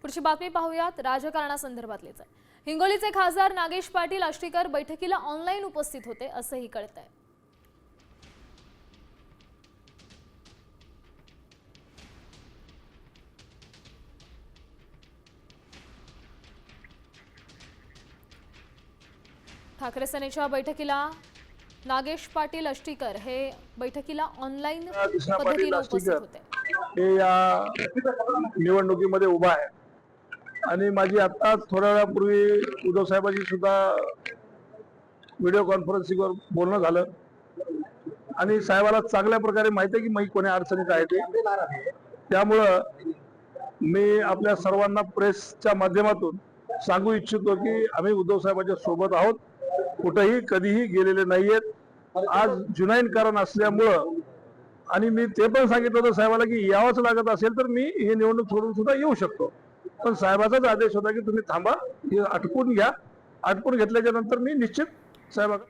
पुढची बातमी पाहूयात राजकारणासंदर्भातलीच आहे। हिंगोलीचे खासदार नागेश पाटील आष्टीकर बैठकीला ऑनलाईन उपस्थित होते असंही कळतंय। ठाकरे सेनेच्या बैठकीला नागेश पाटील आष्टीकर हे बैठकीला ऑनलाईन पद्धतीने उपस्थित होते। हे या निवडणुकीमध्ये उभा आहे आणि माझी आता थोड्या वेळापूर्वी उद्धव साहेबांशी सुद्धा व्हिडिओ कॉन्फरन्सिंगवर बोलणं झालं आणि साहेबाला चांगल्या प्रकारे माहिती आहे की मी कोण्या अडचणीत आहे ते। त्यामुळं मी आपल्या सर्वांना प्रेसच्या माध्यमातून सांगू इच्छितो की आम्ही उद्धव साहेबांच्या सोबत आहोत, कुठेही कधीही गेलेले नाहीयेत। आज जुनैन कारण असल्यामुळं आणि मी ते पण सांगितलं होतं साहेबाला की यावंच लागत असेल तर मी ही निवडणूक सोडून सुद्धा येऊ शकतो, पण साहेबाचाच आदेश होता की तुम्ही थांबा, हे आटपून घ्या। आटपून घेतल्याच्या नंतर मी निश्चित साहेबाला